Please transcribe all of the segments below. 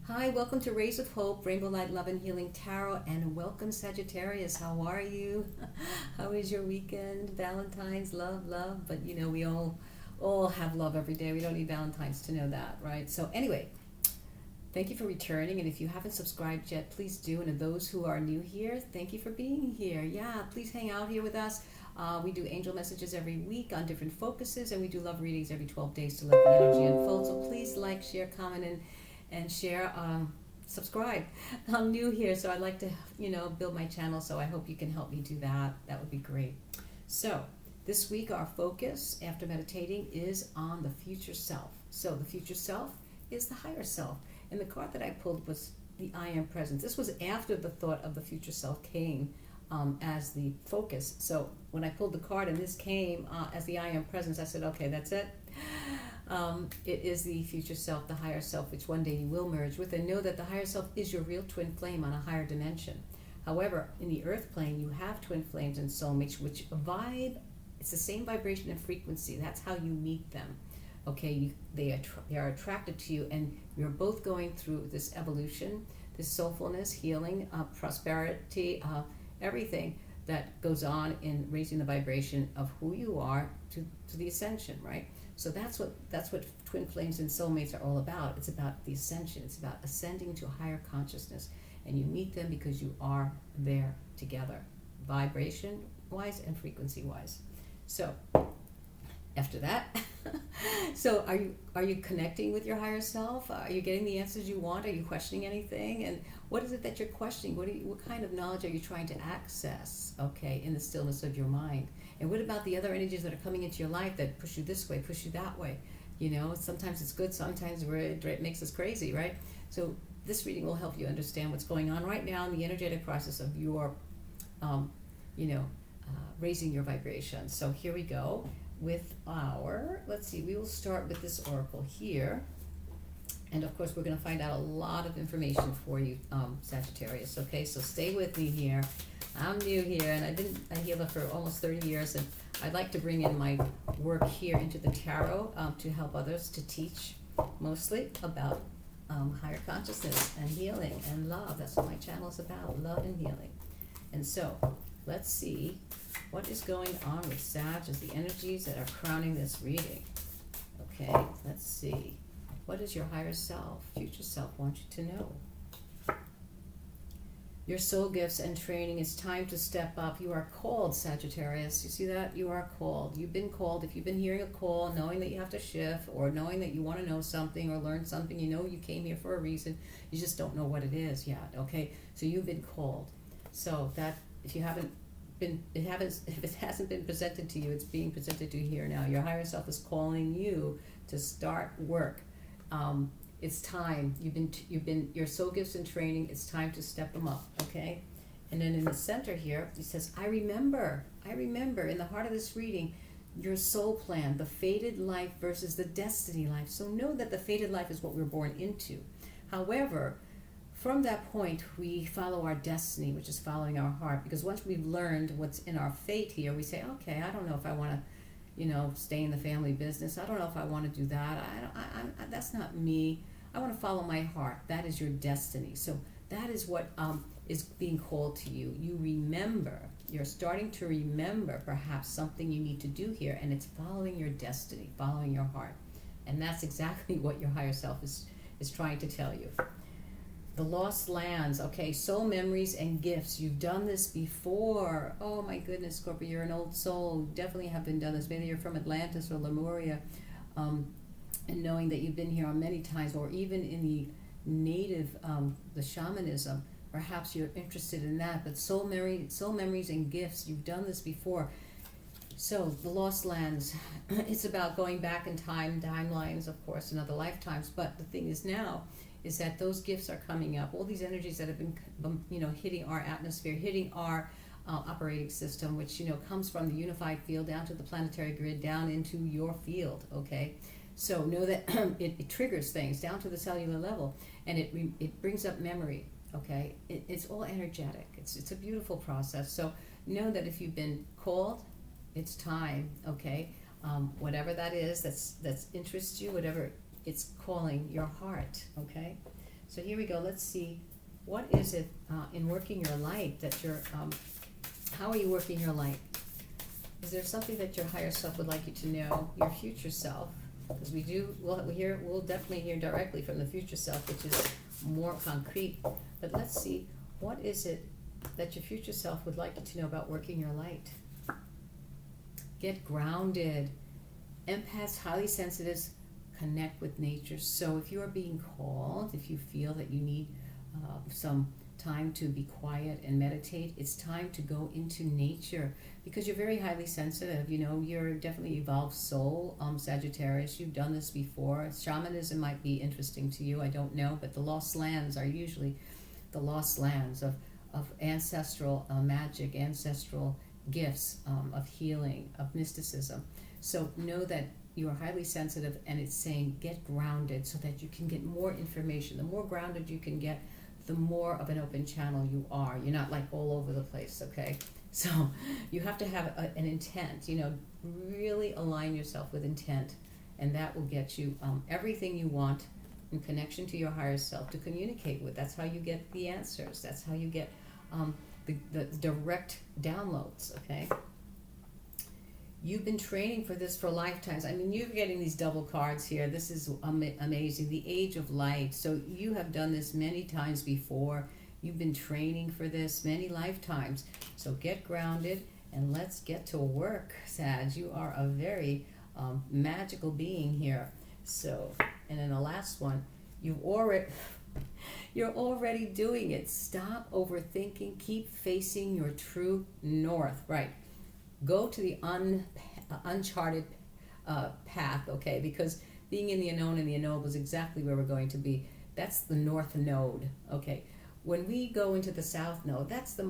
Hi, welcome to Rays of Hope, Rainbow Light, Love and Healing Tarot, and welcome Sagittarius. How are you? How is your weekend? Valentine's, love, but you know we all have love every day. We don't need Valentine's to know that, right? So anyway, thank you for returning, and if you haven't subscribed yet, please do. And to those who are new here, thank you for being here. Yeah, please hang out here with us. We do angel messages every week on different focuses, and we do love readings every 12 days to let the energy unfold. So please like, share, comment, and share, subscribe. I'm new here, so I'd like to, build my channel, so I hope you can help me do that. That would be great. So this week our focus after meditating is on the future self. So the future self is the higher self. And the card that I pulled was the I Am Presence. This was after the thought of the future self came as the focus. So when I pulled the card and this came as the I Am Presence, I said, okay, that's it. It is the future self, the higher self, which one day you will merge with, and know that the higher self is your real twin flame on a higher dimension. However, in the earth plane, you have twin flames and soulmates, which vibe, it's the same vibration and frequency. That's how you meet them. Okay, they are attracted to you, and you're both going through this evolution, this soulfulness, healing, prosperity, everything that goes on in raising the vibration of who you are to the ascension, right? So that's what twin flames and soulmates are all about. It's about the ascension. It's about ascending to a higher consciousness, and you meet them because you are there together, vibration-wise and frequency-wise. So after that, so are you connecting with your higher self? Are you getting the answers you want? Are you questioning anything? And what is it that you're questioning? What kind of knowledge are you trying to access, okay, in the stillness of your mind? And what about the other energies that are coming into your life that push you this way, push you that way? Sometimes it's good, sometimes it makes us crazy, right? So this reading will help you understand what's going on right now in the energetic process of your, raising your vibration. So here we go with let's see, we will start with this oracle here. And of course, we're going to find out a lot of information for you, Sagittarius. Okay, so stay with me here. I'm new here, and I've been a healer for almost 30 years, and I'd like to bring in my work here into the tarot to help others to teach mostly about higher consciousness and healing and love. That's what my channel is about, love and healing. And so, let's see what is going on with Sag as the energies that are crowning this reading. Okay, let's see. What does your higher self, future self, want you to know? Your soul gifts and training, it's time to step up. You are called, Sagittarius. You see that? You are called. You've been called. If you've been hearing a call, knowing that you have to shift, or knowing that you want to know something or learn something, you know you came here for a reason. You just don't know what it is yet, okay? So you've been called. So that, if it hasn't been presented to you, it's being presented to you here now. Your higher self is calling you to start work. It's time. Your soul gifts and training, it's time to step them up, okay? And then in the center here, it says, I remember in the heart of this reading, your soul plan, the fated life versus the destiny life. So know that the fated life is what we're born into. However, from that point, we follow our destiny, which is following our heart, because once we've learned what's in our fate here, we say, okay, I don't know if I want to stay in the family business. I don't know if I want to do that. That's not me. I want to follow my heart. That is your destiny. So that is what is being called to you. You remember. You're starting to remember perhaps something you need to do here, and it's following your destiny, following your heart. And that's exactly what your higher self is trying to tell you. The lost lands, okay, soul memories and gifts. You've done this before. Oh my goodness, Scorpio, you're an old soul. You definitely have been done this. Maybe you're from Atlantis or Lemuria, and knowing that you've been here on many times, or even in the native, the shamanism, perhaps you're interested in that. But soul memories and gifts, you've done this before. So the lost lands, it's about going back in timelines, of course, in other lifetimes. But the thing is now, is that those gifts are coming up. All these energies that have been, hitting our atmosphere, hitting our operating system, which, comes from the unified field down to the planetary grid, down into your field, okay? So know that it triggers things down to the cellular level, and it brings up memory, okay? It's all energetic. It's a beautiful process. So know that if you've been called, it's time, okay? Whatever that is that's interests you, whatever it's calling your heart, okay? So here we go. Let's see. What is it in working your light that you're, how are you working your light? Is there something that your higher self would like you to know, your future self? Because we'll definitely hear directly from the future self, which is more concrete. But let's see, what is it that your future self would like you to know about working your light? Get grounded. Empaths, highly sensitives, connect with nature. So if you are being called, if you feel that you need some time to be quiet and meditate, it's time to go into nature, because you're very highly sensitive. You know, you're definitely evolved soul, Sagittarius. You've done this before. Shamanism might be interesting to you, I don't know, but the lost lands are usually the lost lands of ancestral magic, ancestral gifts, of healing, of mysticism. So know that you are highly sensitive, and it's saying get grounded so that you can get more information. The more grounded you can get, the more of an open channel you are. You're not like all over the place, okay? So you have to have an intent, you know, really align yourself with intent, and that will get you everything you want in connection to your higher self to communicate with. That's how you get the answers. That's how you get the direct downloads, okay? You've been training for this for lifetimes. I mean, you're getting these double cards here. This is amazing. The Age of Light. So you have done this many times before. You've been training for this many lifetimes. So get grounded and let's get to work, Sag. You are a very magical being here. So, and then the last one, you're already doing it. Stop overthinking. Keep facing your true north. Right. Go to the uncharted path, okay? Because being in the unknown and the unknowable is exactly where we're going to be. That's the north node, okay? When we go into the south node, that's the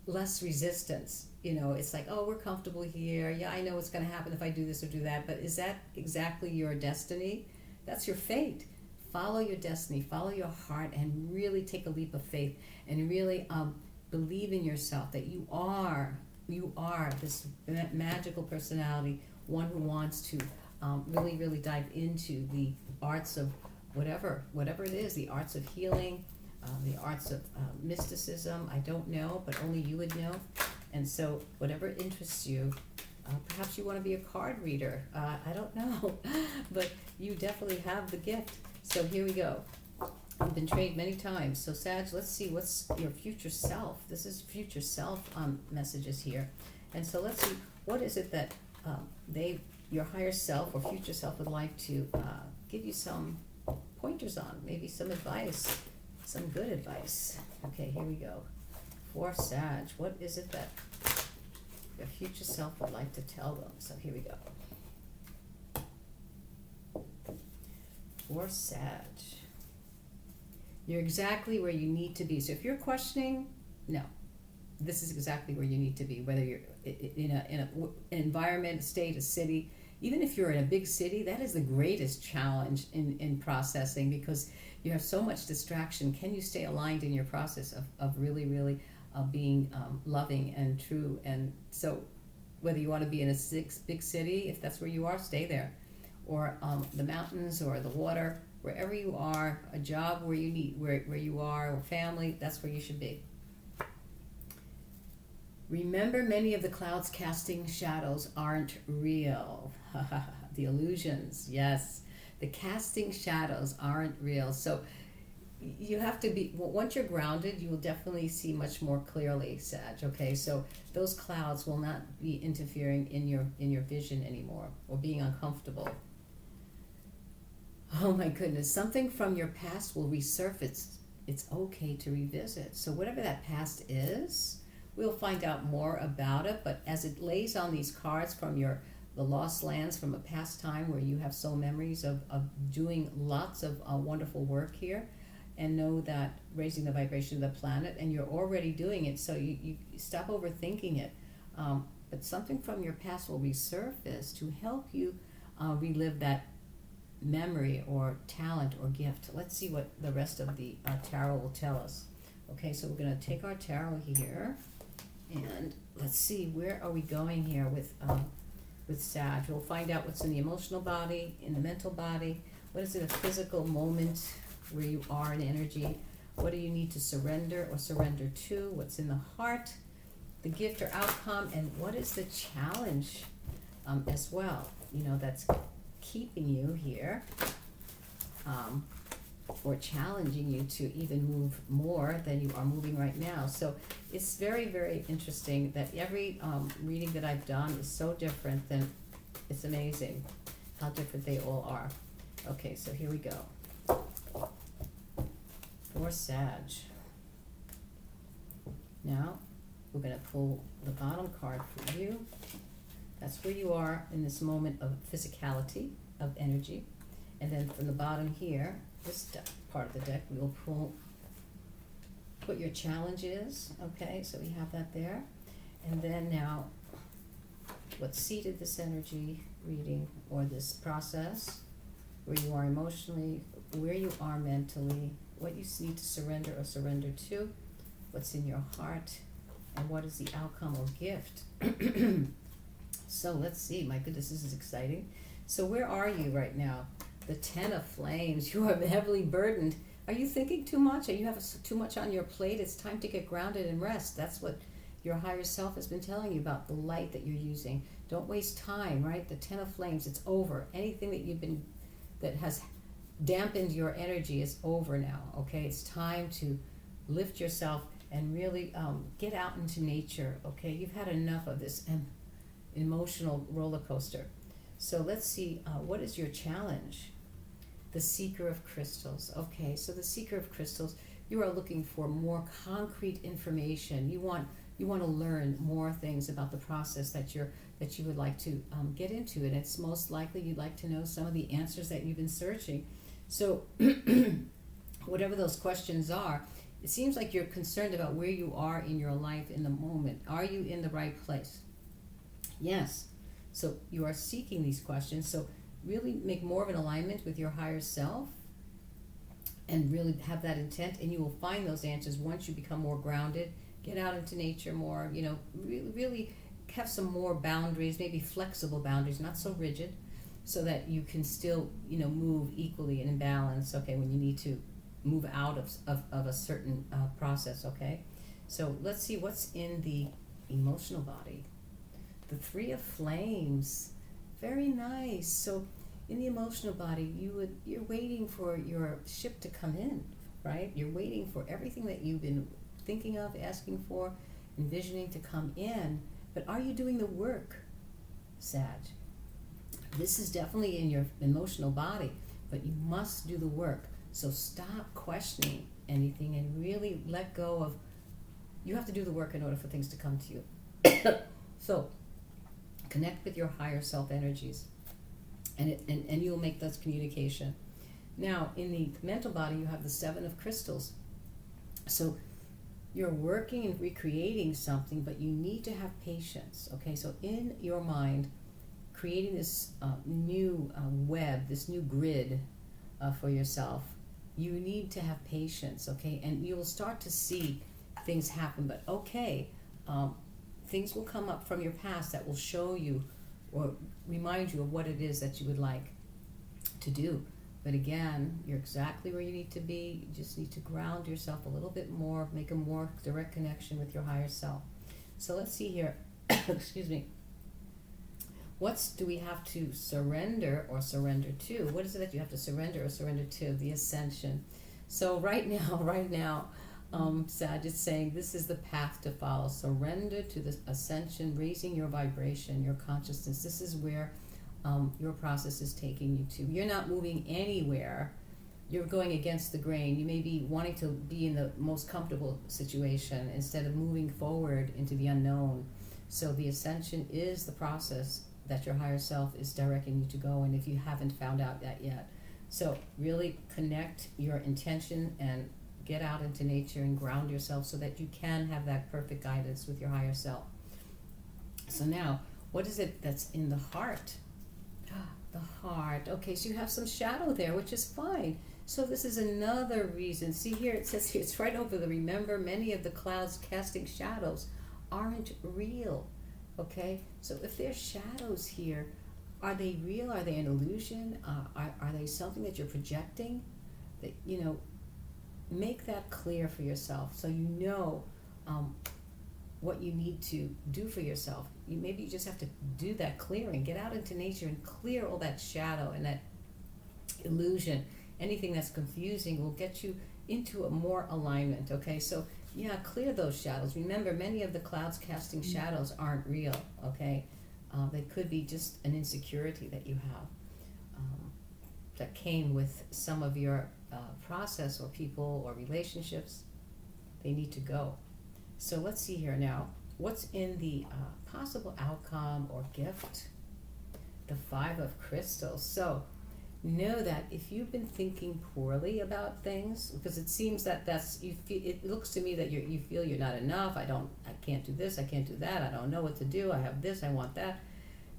less resistance. You know, it's like, oh, we're comfortable here. Yeah, I know what's going to happen if I do this or do that. But is that exactly your destiny? That's your fate. Follow your destiny. Follow your heart and really take a leap of faith and really believe in yourself that you are this magical personality, one who wants to really, really dive into the arts of whatever it is, the arts of healing, the arts of mysticism. I don't know, but only you would know. And so whatever interests you, perhaps you want to be a card reader. I don't know, but you definitely have the gift. So here we go. I've been trained many times. So Sag, let's see, what's your future self? This is future self messages here. And so let's see, what is it that your higher self or future self would like to give you some pointers on, maybe some advice, some good advice. Okay, here we go. For Sag, what is it that your future self would like to tell them? So here we go. For Sag. You're exactly where you need to be. So if you're questioning, no, this is exactly where you need to be. Whether you're in an environment, a state, a city, even if you're in a big city, that is the greatest challenge in processing, because you have so much distraction. Can you stay aligned in your process of really, really being loving and true? And so whether you want to be in a big city, if that's where you are, stay there. Or the mountains or the water, wherever you are, a job where you are, or family, that's where you should be. Remember, many of the clouds casting shadows aren't real. The illusions, yes. The casting shadows aren't real. So you have to be, once you're grounded, you will definitely see much more clearly, Sag, okay? So those clouds will not be interfering in your vision anymore, or being uncomfortable. Oh my goodness, something from your past will resurface. It's okay to revisit. So whatever that past is, we'll find out more about it, but as it lays on these cards from the lost lands from a past time where you have soul memories of doing lots of wonderful work here, and know that raising the vibration of the planet, and you're already doing it, so you stop overthinking it. But something from your past will resurface to help you relive that memory or talent or gift. Let's see what the rest of the tarot will tell us. Okay, so we're going to take our tarot here, and let's see, where are we going here with Sag. We'll find out what's in the emotional body, in the mental body. What is it, a physical moment where you are in energy. What do you need to surrender or surrender to? What's in the heart, the gift or outcome, and what is the challenge as well, you know, that's keeping you here, or challenging you to even move more than you are moving right now. So it's very, very interesting that every reading that I've done is so different. Than it's amazing how different they all are. Okay, so here we go. For Sag. Now we're going to pull the bottom card for you. That's where you are in this moment of physicality, of energy. And then from the bottom here, this part of the deck, we will pull what your challenge is. Okay, so we have that there. And then now, what seeded this energy reading or this process, where you are emotionally, where you are mentally, what you need to surrender or surrender to, what's in your heart, and what is the outcome or gift. So let's see. My goodness, this is exciting. So where are you right now? The Ten of Flames. You are heavily burdened. Are you thinking too much? Are you have too much on your plate? It's time to get grounded and rest. That's what your higher self has been telling you about, the light that you're using. Don't waste time, right? The Ten of Flames, it's over. Anything that has dampened your energy is over now, okay? It's time to lift yourself and really get out into nature, okay? You've had enough of this emotional roller coaster. So let's see, what is your challenge? The Seeker of Crystals. Okay, so the Seeker of Crystals, you are looking for more concrete information. You want to learn more things about the process that you would like to get into, and it's most likely you'd like to know some of the answers that you've been searching. So whatever those questions are, it seems like you're concerned about where you are in your life in the moment. Are you in the right place? Yes. So you are seeking these questions. So really make more of an alignment with your higher self and really have that intent, and you will find those answers once you become more grounded, get out into nature more, you know, really have some more boundaries, maybe flexible boundaries, not so rigid, so that you can still, you know, move equally and in balance, okay, when you need to move out of a certain process, okay? So let's see what's in the emotional body. The Three of Flames. Very nice. So in the emotional body, you're waiting for your ship to come in, right? You're waiting for everything that you've been thinking of, asking for, envisioning to come in. But are you doing the work, Sag? This is definitely in your emotional body, but you must do the work. So stop questioning anything and really let go of, you have to do the work in order for things to come to you. So connect with your higher self energies, and you'll make those communication. Now, in the mental body, you have the Seven of Crystals. So you're working and recreating something, but you need to have patience, okay? So in your mind, creating this new web, this new grid for yourself, you need to have patience, okay? And you will start to see things happen, but okay, things will come up from your past that will show you or remind you of what it is that you would like to do. But again, you're exactly where you need to be. You just need to ground yourself a little bit more, make a more direct connection with your higher self. So let's see here. Excuse me. What do we have to surrender or surrender to? What is it that you have to surrender or surrender to? The Ascension. So right now, Sag is saying this is the path to follow. Surrender to the Ascension, raising your vibration, your consciousness. This is where your process is taking you to. You're not moving anywhere. You're going against the grain. You may be wanting to be in the most comfortable situation instead of moving forward into the unknown. So the Ascension is the process that your higher self is directing you to go, and if you haven't found out that yet. So really connect your intention and get out into nature and ground yourself so that you can have that perfect guidance with your higher self. So now, what is it that's in the heart? The heart. Okay, so you have some shadow there, which is fine. So this is another reason. See here, it says here, it's right over the remember, many of the clouds casting shadows aren't real. Okay, so if there's shadows here, are they real? Are they an illusion? Are they something that you're projecting? that, make that clear for yourself so you know what you need to do for yourself. Maybe you just have to do that clearing. Get out into nature and clear all that shadow and that illusion. Anything that's confusing will get you into a more alignment, okay? So, yeah, clear those shadows. Remember, many of the clouds casting shadows aren't real, okay? They could be just an insecurity that you have that came with some of your process or people or relationships. They need to go. So let's see here now. What's in the possible outcome or gift? The Five of Crystals. So know that if you've been thinking poorly about things, because it seems that it looks to me that you feel you're not enough. I can't do this, I can't do that, I don't know what to do, I have this, I want that.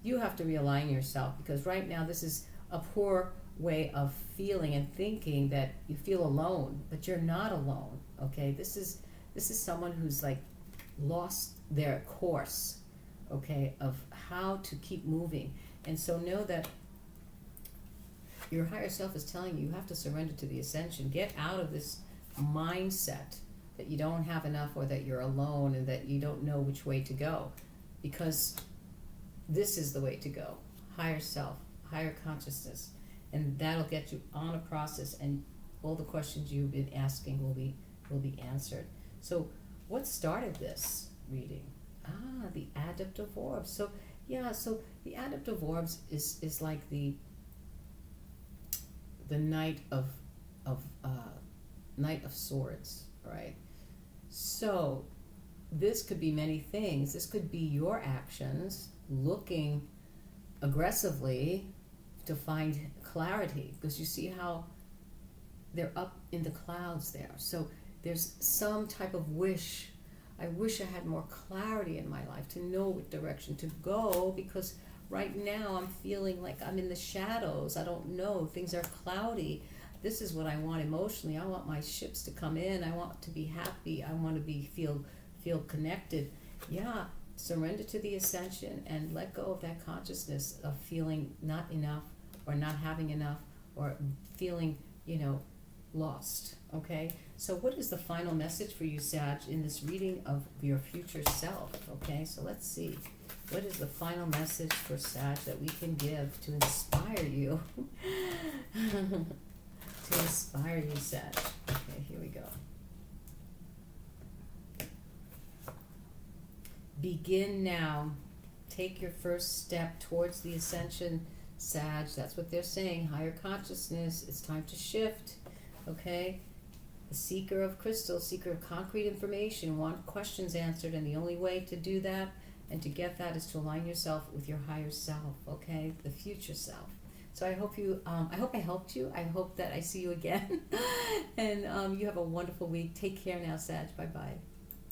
You have to realign yourself, because right now this is a poor way of feeling and thinking that you feel alone, but you're not alone, okay? This is someone who's like lost their course, okay, of how to keep moving. And so know that your higher self is telling you have to surrender to the ascension. Get out of this mindset that you don't have enough or that you're alone and that you don't know which way to go, because this is the way to go. Higher self, higher consciousness, and that'll get you on a process, and all the questions you've been asking will be answered. So what started this reading? The Adept of Orbs. So the Adept of Orbs is like the Knight of Swords, right? So this could be many things. This could be your actions looking aggressively to find clarity, because you see how they're up in the clouds there. So there's some type of wish. I wish I had more clarity in my life to know what direction to go, because right now I'm feeling like I'm in the shadows. I don't know. Things are cloudy. This is what I want emotionally. I want my ships to come in. I want to be happy. I want to feel connected. Yeah, surrender to the ascension and let go of that consciousness of feeling not enough or not having enough or feeling, lost, okay? So what is the final message for you, Sag, in this reading of your future self, okay? So let's see. What is the final message for Sag that we can give to inspire you? To inspire you, Sag. Okay, here we go. Begin now. Take your first step towards the ascension, Sag. That's what they're saying. Higher consciousness. It's time to shift. Okay? The seeker of crystals, seeker of concrete information, want questions answered, and the only way to do that and to get that is to align yourself with your higher self, okay? The future self. So I hope I helped you. I hope that I see you again. And you have a wonderful week. Take care now, Sag. Bye-bye.